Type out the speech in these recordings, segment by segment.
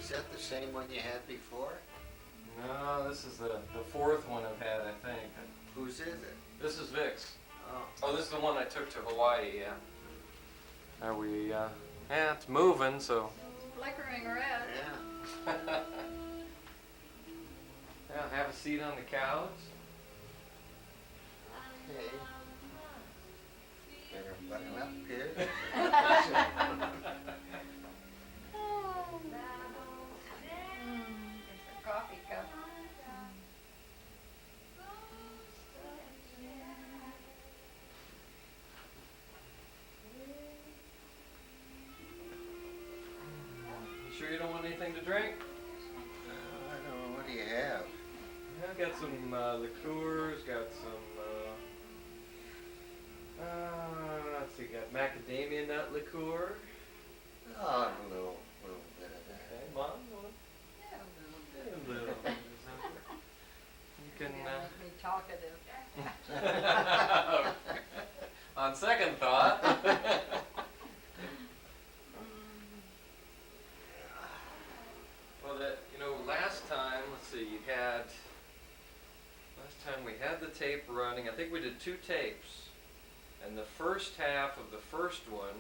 Is that the same one you had before? No, this is the fourth one I've had, I think. Whose is it? This is Vic's. Oh. Oh, this is the one I took to Hawaii, yeah. Are we, yeah, it's moving, so. Flickering red. Yeah. Yeah, have a seat on the couch. Okay. Better button up here. There's a coffee cup. You sure you don't want anything to drink? I don't know. What do you have? I've got some liqueurs, got some, let's see, got macadamia nut liqueur. Oh, a little bit of that. Okay, Mom, you want Yeah, a little bit of something? You can, make me talkative. on second thought. Well, last time, let's see, last time we had the tape running, I think we did 2 tapes. And the first half of the first one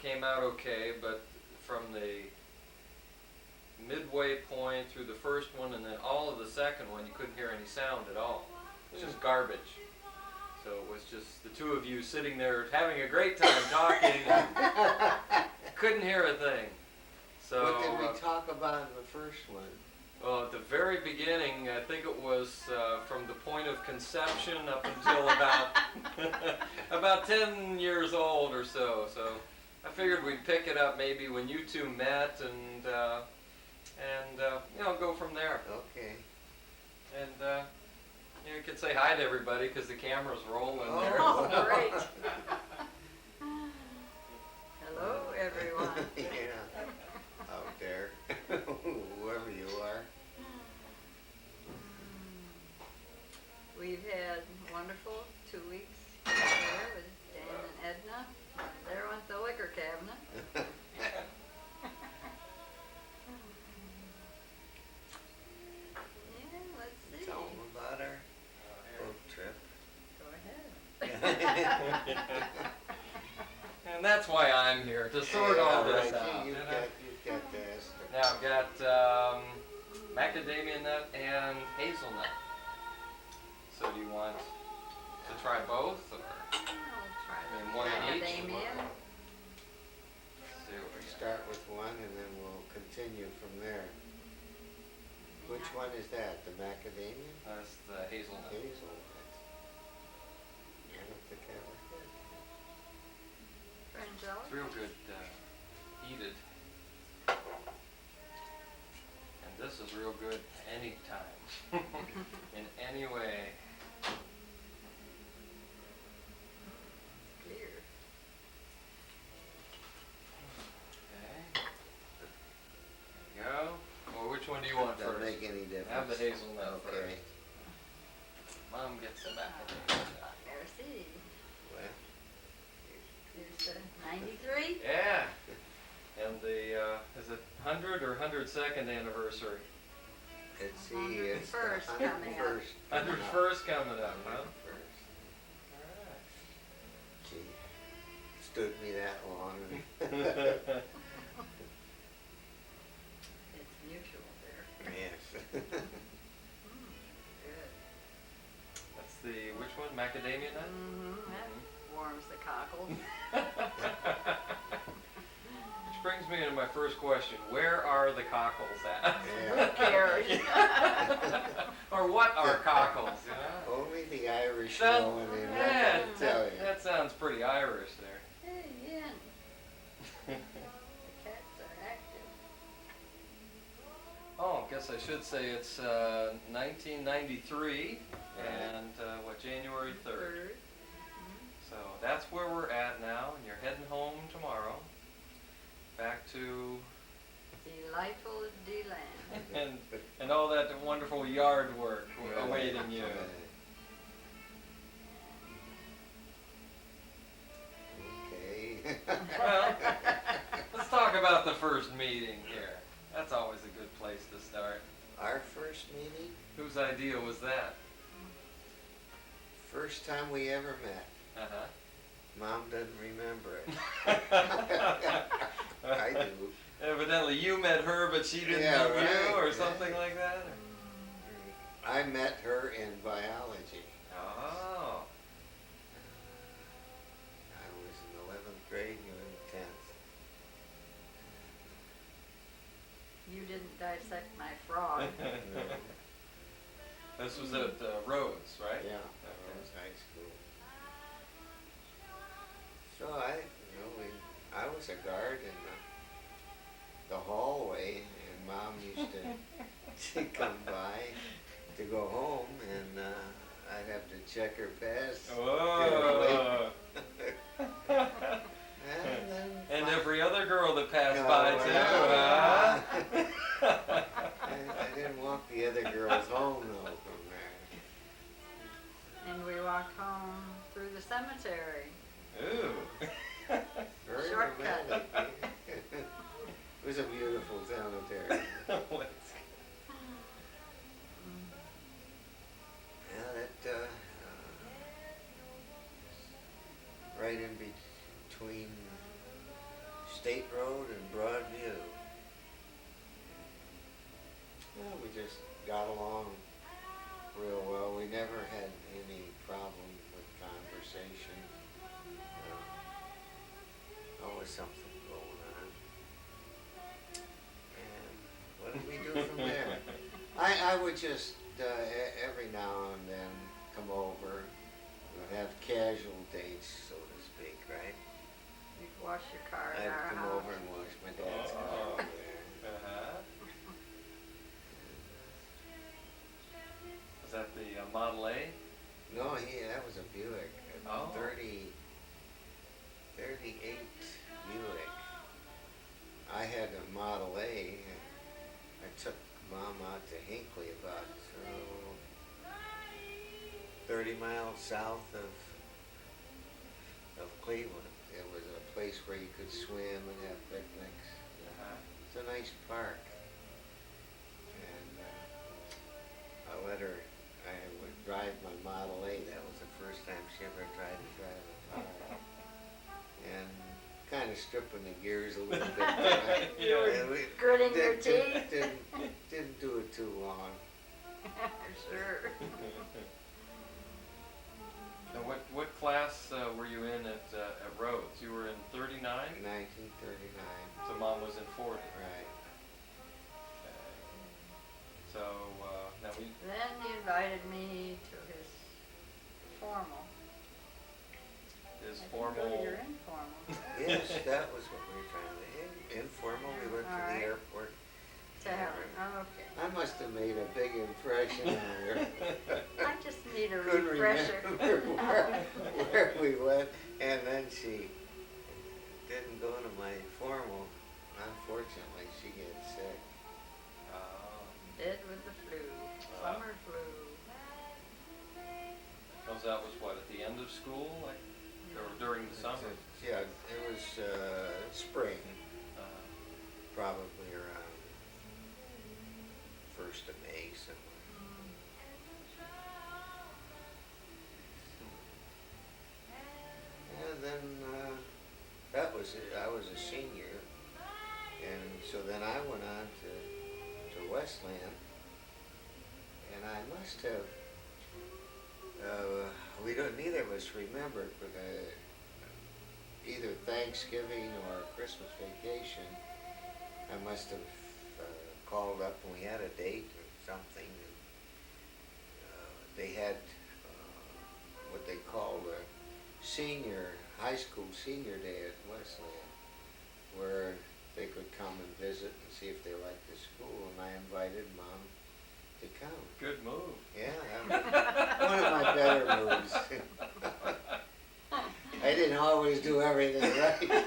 came out okay, but from the midway point through the first one and then all of the second one, you couldn't hear any sound at all. It was just garbage. So it was just the two of you sitting there having a great time talking and couldn't hear a thing. So, What did we talk about in the first one? well, at the very beginning, I think it was from the point of conception up until about 10 years old or so. So I figured we'd pick it up maybe when you two met and go from there. Okay. And you can say hi to everybody because the camera's rolling there. Oh, great. Hello, everyone. Yeah. Out there. Whoever you are. We've had wonderful 2 weeks here with Dan and Edna. There went the liquor cabinet. Yeah, let's see. Tell them about our boat trip. Go ahead. And that's why I'm here, to sort all this right. out. You've got this. Now I've got macadamia nut and hazelnut. So do you want to try both, or I'll try I mean, the one in each? macadamia. Let's see what we got. Start with one and then we'll continue from there. Which one is that? The macadamia? That's the hazelnut. Hazelnut. I don't think I ever had. French jelly? It's real good heated. And this is real good anytime. In any way. Clear. Okay. There you go. Well, which one do you want Doesn't first? make any difference. Have the hazelnut Okay. first. Mom gets the macadamia nut. Merci. Well, Here's the 93. Yeah. And the, is it 100 or 102nd anniversary? let's see, it's the 101st coming up. 101st. 101st coming up, huh? 101st. Alright. Gee, stood me that long. It's mutual there. Yes. Good. That's the, which one? Macadamia nut? Mm-hmm. That warms the cockles. Which brings me into my first question. Where are the cockles at? Yeah. Who cares? Or what are cockles? You know? Only the Irish That- know, and they yeah, never tell you. that sounds pretty Irish there. Hey, Ian. The cats are active. Oh, I guess I should say it's 1993 and January 3rd. Bird. So that's where we're at now, and you're heading home tomorrow. Back to Delightful D-land. and all that wonderful yard work awaiting you. Okay. Well, let's talk talk about the first meeting here. That's always a good place to start. Our first meeting? Whose idea was that? First time we ever met. Uh-huh. Mom doesn't remember it. I do. Evidently you met her, but she didn't Yeah, meet you, or right, something like that? I met her in biology. Oh. I was in 11th grade, you were in 10th. You didn't dissect my frog. This was at Rhodes, right? Yeah, Okay. that was high school. So I was a guard in the hallway, and Mom used to come by to go home, and I'd have to check her pass. Oh. And then And every other girl that passed Oh, by wow. too, huh? I didn't walk the other girls home though from there. And we walked home through the cemetery. Ooh. Very Shortcut. romantic. It was a beautiful cemetery. Yeah, that right in between State Road and Broadview. Well, we just got along real well. We never had any problem with conversation. Always something going on. And what did we do from there? I would just every now and then come over. We'd have casual dates, so to speak, right? You'd wash your car at I'd our come house. over and wash my dad's car Oh. over there. Uh-huh. Was that the Model A? No, that was a Buick. A Oh. 38 Buick. I had a Model A. I took Mom out to Hinckley about 30 miles south of Cleveland. It was a place where you could swim and have picnics. Uh-huh. It's a nice park. And I let her, I would drive my Model A. That was the first time she ever tried to drive a car. And kind of stripping the gears a little bit. You were And we gritting your teeth. Didn't do it too long. Sure. Now, what class were you in at Rhodes? You were in 39? 1939. So Mom was in 40. Right. Okay. So now we. Then he invited me to his formal. His I think formal. you're informal. Yes, that was what we were trying to. Informal. We went to All right. the airport. Tavern. Oh, okay. I must have made a big impression on her. I just need a Couldn't refresher. remember where we went, and then she didn't go to my formal. Unfortunately, she gets sick. Dead with the flu. Summer flu. Because that was what, at the end of school, like, or during the summer? Yeah, it was spring, probably around 1st of May somewhere. And then that was it. I was a senior, and so then I went on to Westland, and I must have. Neither of us remembered, but either Thanksgiving or Christmas vacation, I must have called up and we had a date or something. And, they had what they called a high school senior day at Westland, where they could come and visit and see if they liked the school, and I invited Mom to come. Good move. Yeah, one of my better moves. I didn't always do everything right.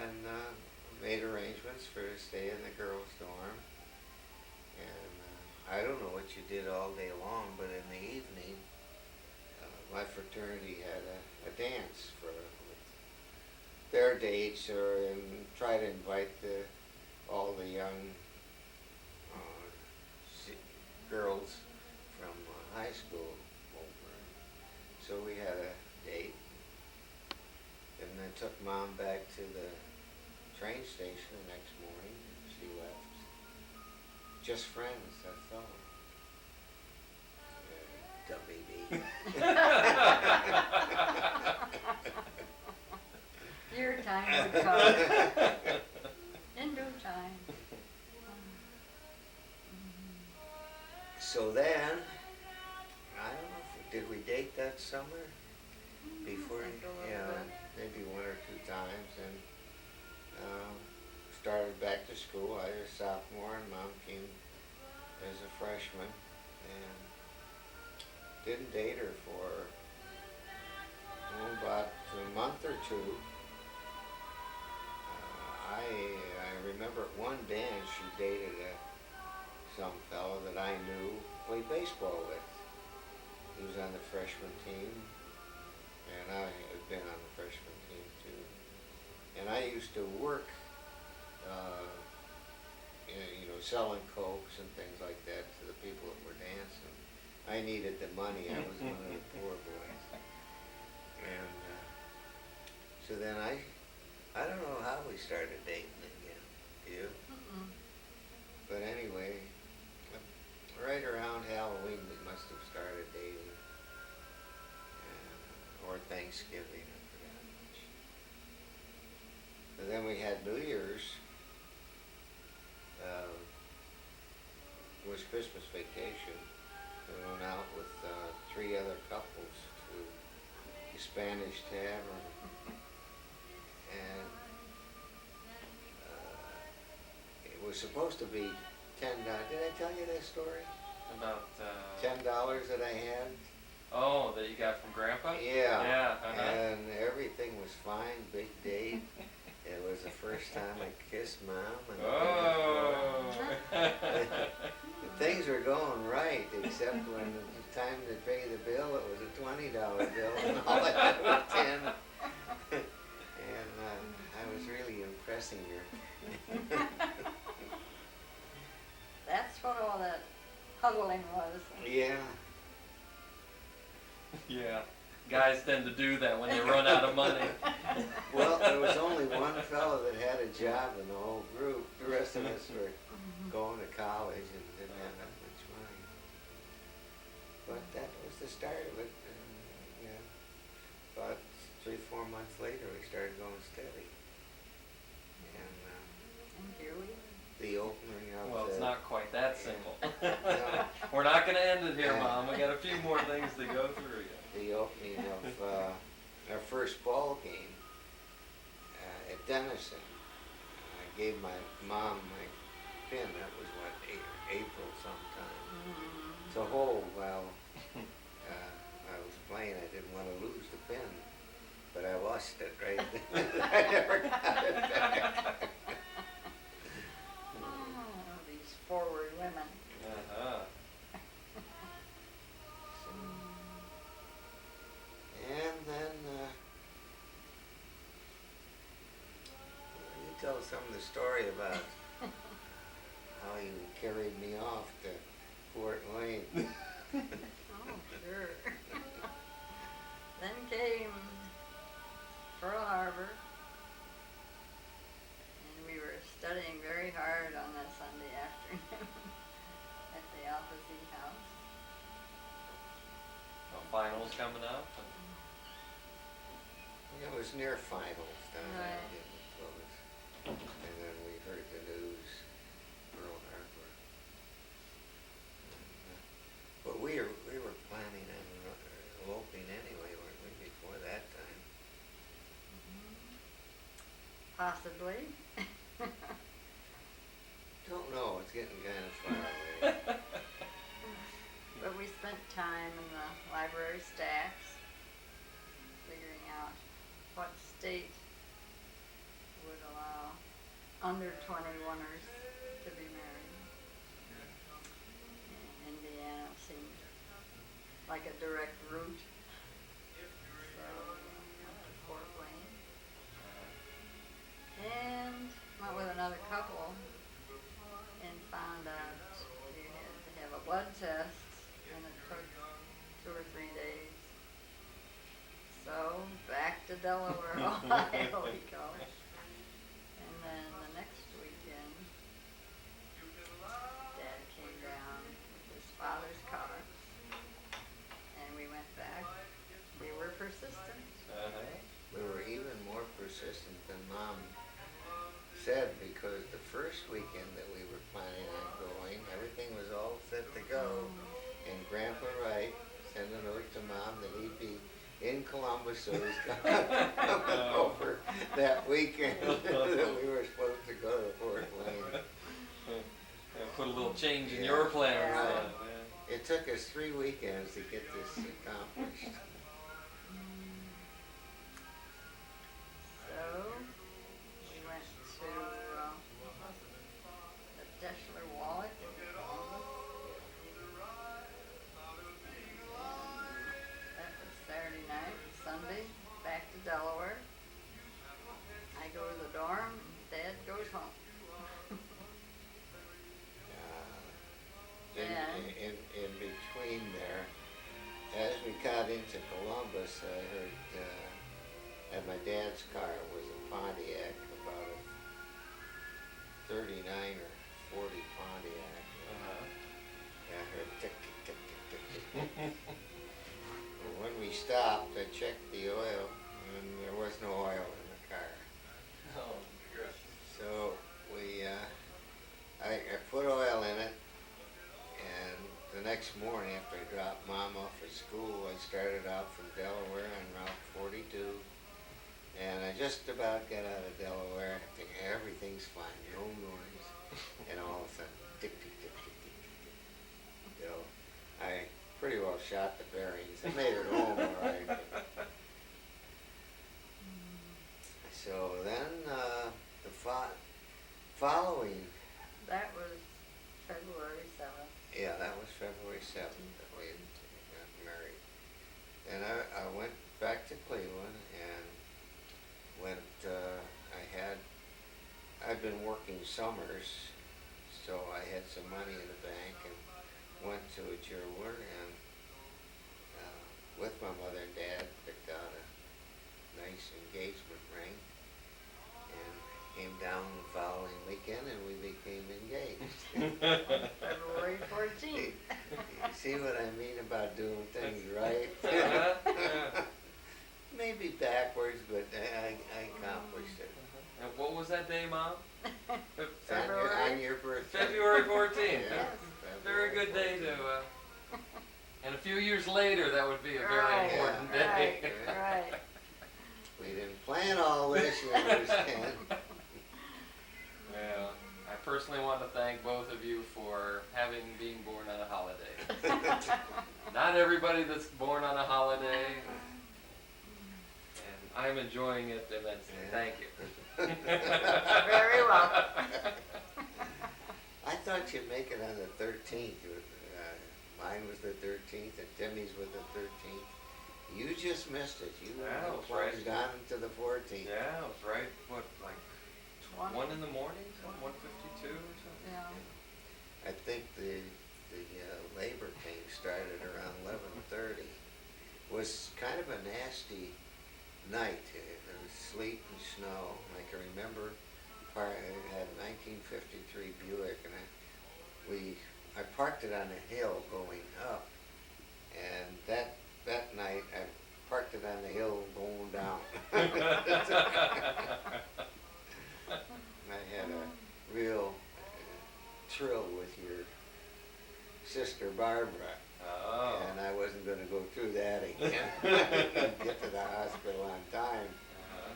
And made arrangements for to stay in the girls' dorm. And I don't know what you did all day long, but in the evening, my fraternity had a dance for the their dates and try to invite all the young girls from high school over. So we had a date, and I took Mom back to the train station the next morning. She left. Just friends, that's all. Dummy me. Your time would come. In due time. So then, I don't know, did we date that summer? Before, think a little yeah, bit. maybe 1 or 2 times, and started back to school. I was a sophomore, and Mom came as a freshman, and didn't date her for about a month or two. I remember at one dance she dated some fellow that I knew, played baseball with. He was on the freshman team, and I had been on the freshman team too. And I used to work, selling cokes and things like that to the people that were dancing. I needed the money. I was one of the poor boys. And so then I don't know how we started dating again. Do you? Mm-mm. But anyway, right around Halloween we must have started dating. Or Thanksgiving, I forgot which. And then we had New Year's. It was Christmas vacation. We went out with 3 other couples to the Spanish Tavern. And it was supposed to be $10. Did I tell you that story? About, $10 that I had. oh, that you got from Grandpa? Yeah. Yeah, uh-huh. And everything was fine. Big date. It was the first time I kissed Mom. And Oh. things were going right, except when it was time to pay the bill, it was a $20 bill, and all I had was 10. And I was really impressing her. That's what all that huddling was. Yeah. Yeah. Guys tend to do that when they run out of money. Well, there was only one fellow that had a job in the whole group. The rest of us were going to college and didn't have that much money. But that was the start of it. And, about 3-4 months later, we started going steady. And And here we are. the opening of Well, it's not quite that simple. No. We're not going to end it here, Mom. We got a few more things to go through yet. The opening of our first ball game at Denison. I gave my mom my pin. That was what, April sometime. Mm-hmm. To hold while I was playing. I didn't want to lose the pin, but I lost it right then. I never got it back. Oh, these forward women. Uh-huh. And then you tell some of the story about how you carried me off to Fort Wayne. Oh, sure. Then came Pearl Harbor, and we were studying very hard on that Sunday afternoon at the Alpazee house. Well, finals coming up. It was near finals down there. Right. Getting close. And then we heard the news, Pearl Harbor. But we were planning on eloping anyway, weren't we, before that time? Possibly. Don't know, it's getting kind of far away. But we spent time in the library stacks figuring out what state would allow under 21ers to be married. And Indiana seemed like a direct route. So we went to Fort Wayne. Delaware, Ohio, we call it. And then the next weekend, Dad came down with his father's car, and we went back. We were persistent. We were even more persistent than Mom said, because the first weekend that we were planning on going, everything was all set to go, and Grandpa Wright sent a note to Mom that he'd be in Columbus, so he's coming over that weekend that we were supposed to go to Fort Wayne. Put a little change in your plans. Yeah. It took us 3 weekends to get this accomplished. So, we went to the Deschler Wallet in Columbus. That was Saturday night. Sunday, back to Delaware. I go to the dorm, Dad goes home. In between there, as we got into Columbus, I heard that my dad's car was a Pontiac, about a 39 or 40 Pontiac. I heard tick, tick, tick, tick, tick, tick. Well, when we stopped, I checked the oil, and there was no oil in the car. Oh, good. So I put oil in it, and the next morning after I dropped Mom off at school, I started out from Delaware on Route 42, and I just about got out of Delaware, thinking everything's fine, no noise, and all of a sudden, tick, tick, tick, tick, tick, tick, tick. I pretty well shot the bearings. I made it home all right. So then the following, That was February 7th. yeah, that was February 7th that we got married. And I went back to Cleveland and I'd been working summers, so I had some money in the bank and went to a jeweler and with my mother and dad picked out a nice engagement ring and came down the following weekend and we became engaged. February 14th. You see what I mean about doing things right? Maybe backwards, but I accomplished it. And what was that day, Mom? On your birthday. February 14th. Yes, Very good day to, and a few years later, that would be a very Right, important right, day. right. We didn't plan all this, you understand. Well, I personally want to thank both of you for being born on a holiday. Not everybody that's born on a holiday, and I'm enjoying it immensely. Thank you. Very well. I thought you'd make it on the 13th. Mine was the 13th and Timmy's was the 13th. You just missed it. You Yeah, that's right. plunged on to the 14th. Yeah, it was right, what, like 20. 1 in the morning, 1:52 or something? Yeah. I think the labor pain started around 11:30. It was kind of a nasty night. There was sleet and snow. I can remember I had a 1953 Buick, and I parked it on a hill going up, and that night I parked it on the hill going down. I had a real thrill with your sister Barbara, Oh. and I wasn't going to go through that again. Get to the hospital on time. Uh-huh.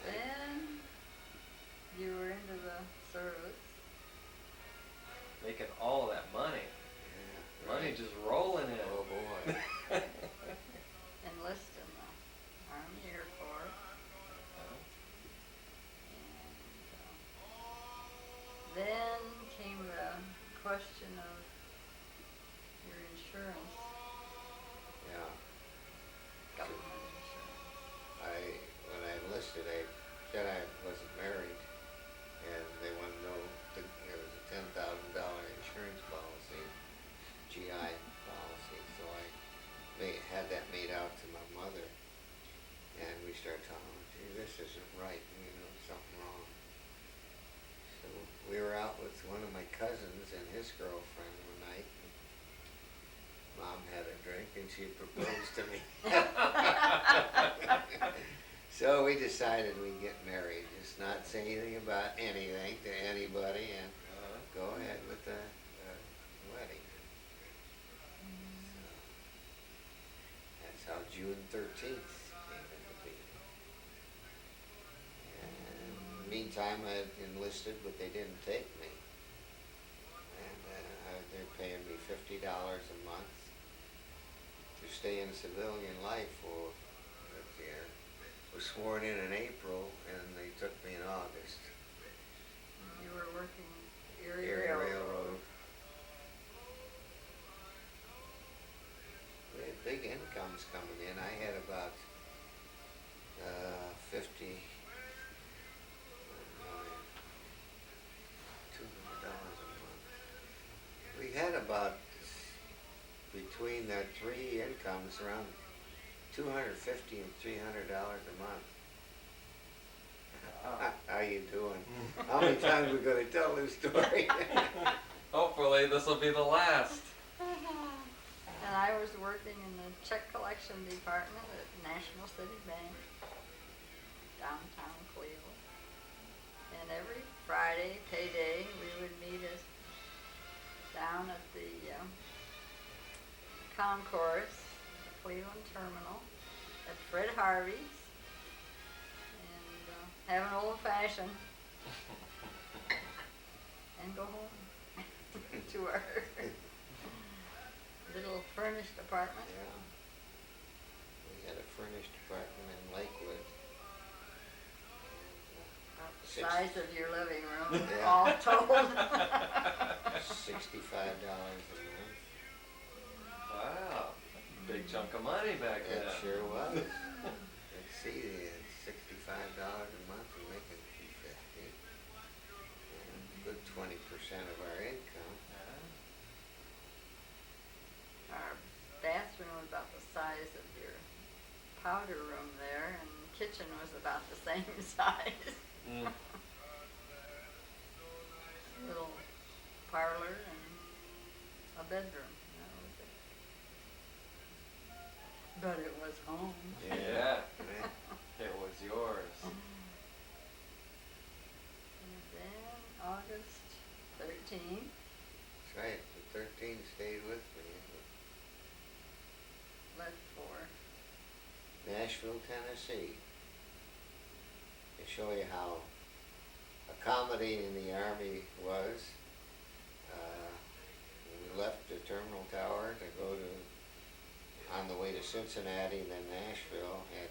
Then you were into the service. Making all that money. Yeah, Money right. just rolling in. Oh boy. Enlist in the Army Air Force. And then came the question of your insurance, Yeah. government insurance. When I enlisted, I said I wasn't married, and they wanted to know there was a $10,000 insurance policy, GI start telling them, gee, this isn't right, you know, something wrong. So we were out with one of my cousins and his girlfriend one night. Mom had a drink and she proposed to me. So we decided we'd get married, just not say anything about anything to anybody and go ahead with the wedding. So that's how June 13th came into being. And in the meantime, I enlisted, but they didn't take me. And they're paying me $50 a month to stay in civilian life. Well, was sworn in April, and they took me in August. You were working Erie Railroad. Railroad. We had big incomes coming in. I had about $200 a month. We had about, between the three incomes, around $250 and $300 a month. How you doing? How many times we gonna tell this story? Hopefully this will be the last. And I was working in the check collection department at National City Bank, downtown Cleveland. And every Friday, payday, we would meet us down at the concourse, the Cleveland Terminal, at Fred Harvey's, and have an old fashioned and go home to our little furnished apartment. Yeah. We had a furnished apartment in Lakewood. About the Six- size of your living room, Yeah. all told. $65 a month. Wow. Big chunk of money back then. It sure was. Let's see, it's $65 a month, we're making $250. And a good 20% of our income. Our bathroom was about the size of your powder room there, and the kitchen was about the same size. Mm. Little parlor and a bedroom. That was it. But it was home. Yeah. Right. It was yours. And then August 13th, That's right, the 13 stayed with me. left for Nashville, Tennessee. To show you how accommodating the Army was. We left the terminal tower to go on the way to Cincinnati and then Nashville, had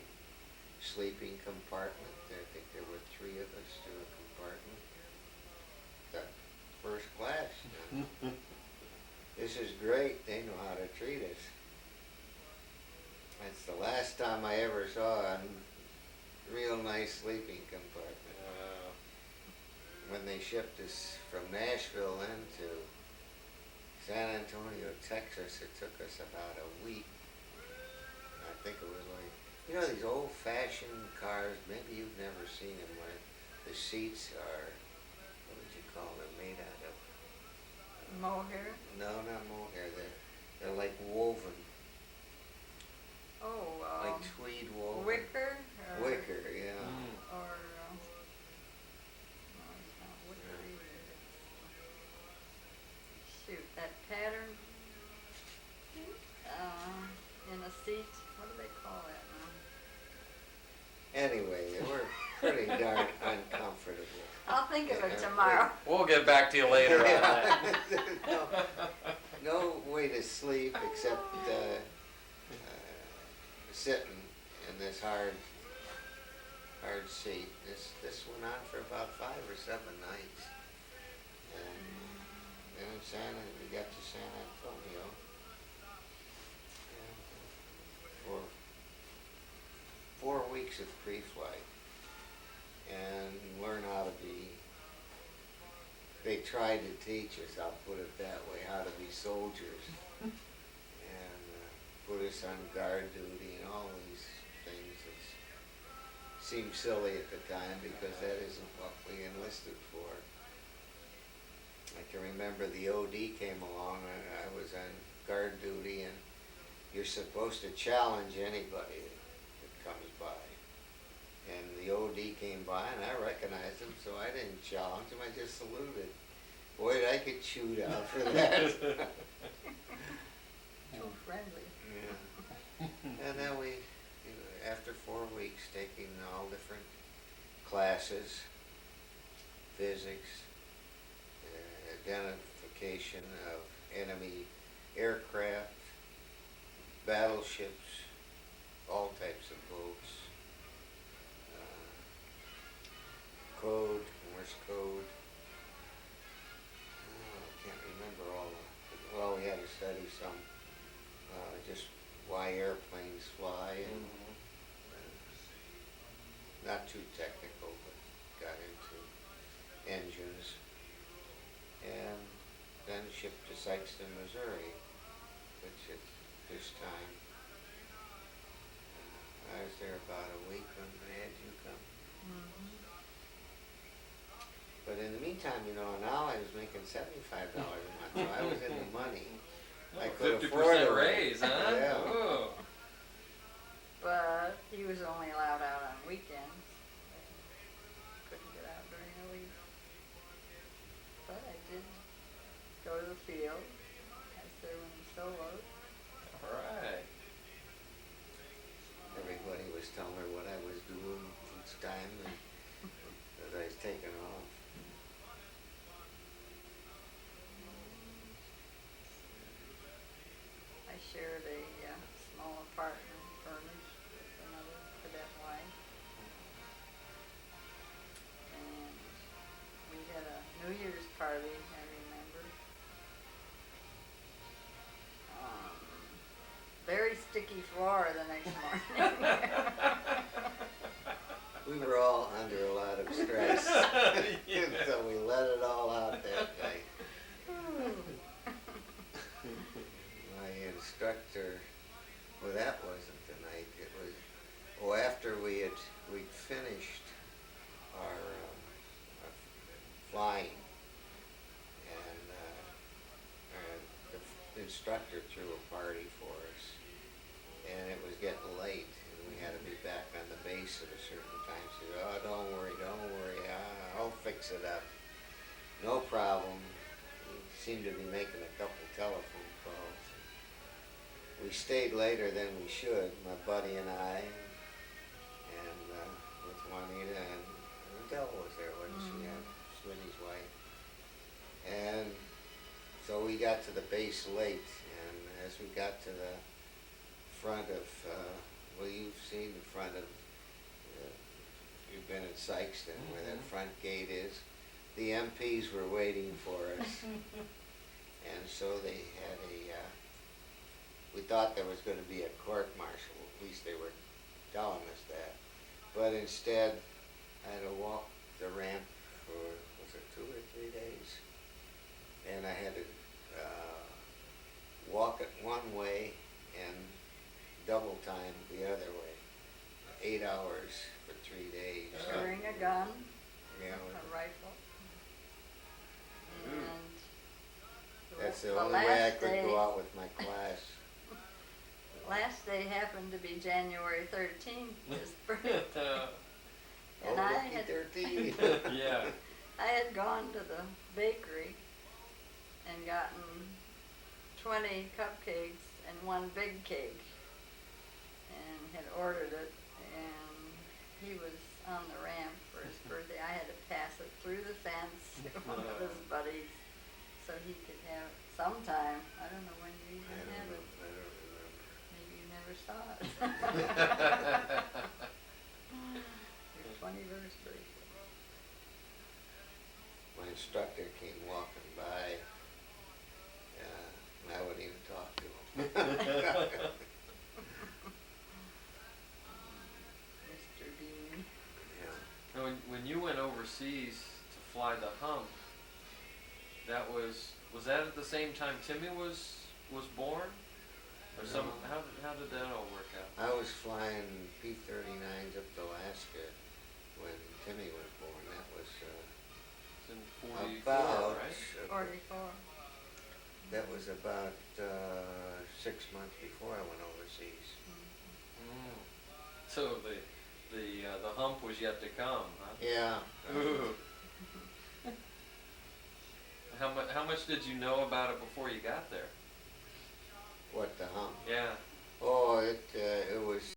sleeping compartment. I think there were 3 of us to a compartment. That first class. This is great, they know how to treat us. That's the last time I ever saw a real nice sleeping compartment. When they shipped us from Nashville into San Antonio, Texas, it took us about a week. I think it was like, you know, these old-fashioned cars, maybe you've never seen them, where the seats are, what would you call them, made out of? mohair. No, not mohair, they're like woven, Oh, like tweed woven. wicker. Wicker, yeah. Or no, it's not wicker either. Shoot, that pattern in a seat. What do they call that now? Anyway, they were pretty darn uncomfortable. I'll think of it tomorrow. We'll get back to you later on that. No way to sleep except sitting in this hard seat. This went on for about 5 or 7 nights. And then we got to San Antonio. And for 4 weeks of pre-flight. And learn how to be, they tried to teach us, I'll put it that way, how to be soldiers. And put us on guard duty and all these things. seemed silly at the time because that isn't what we enlisted for. I can remember the OD came along and I was on guard duty, and you're supposed to challenge anybody that comes by. And the OD came by and I recognized him, so I didn't challenge him, I just saluted. Boy, did I get chewed out for that. Too friendly. Yeah. And then we, after 4 weeks, taking all different classes, physics, identification of enemy aircraft, battleships, all types of boats, code, Morse code. Oh, I can't remember all the, well, we had to study some, just why airplanes fly, and not too technical, but got into engines. And then shipped to Sikeston, Missouri, which at this time, I was there about a week when they had you come. But in the meantime, now I was making $75 a month, so I was in the money. I could 50% afford it. raise, huh? Yeah. Oh. But he was only allowed out on weekends. Couldn't get out during the week. But I did go to the field. I served in the solos. All right. Everybody was telling her what I was doing each time as I was taking off. I shared a small apartment furnished with another cadet wife. And we had a New Year's party, I remember. Very sticky floor the next morning. We were all under a lot of stress, so we let it all out that night. My instructor, well, that wasn't the night. It was, after we'd finished our flying, and the instructor threw a party for us, and it was getting late, and we had to be back on the base at a certain time. She said, "Oh, don't worry, I'll fix it up. No problem." We seemed to be making a couple telephone calls. We stayed later than we should, my buddy and I, and with Juanita, and Adele was there, wasn't she? Smitty's wife. And so we got to the base late, and as we got to the front of, well, you've seen the front of, you've been at Sikeston, where that front gate is. The MPs were waiting for us, and so they had we thought there was going to be a court-martial, at least they were telling us that. But instead, I had to walk the ramp for, was it 2 or 3 days? And I had to walk it one way and double time the other way. 8 hours for 3 days. Carrying a gun, Yeah, a rifle. And that's the only way I could go out with my class. Last day happened to be January 13th, his birthday. And Oh, I lucky had 13. Yeah. I had gone to the bakery and gotten 20 cupcakes and 1 big cake, and had ordered it, and he was on the ramp for his birthday. I had to pass it through the fence to one of his buddies so he could have it sometime. I don't know when you even have it. I don't remember. Maybe you never saw it. Your 21st birthday. My instructor came walking by, and I wouldn't even talk to him. Mr. Dean. Yeah. Now, when you went overseas to fly the hump, that was that at the same time Timmy was born? Or some, how did that all work out? I was flying P-39s up to Alaska when Timmy was born. That was It's in 44, about right? 44. that was about 6 months before I went overseas. Mm. So the hump was yet to come, huh? Yeah. Ooh. How much did you know about it before you got there? What, the hump? Yeah. Oh, it was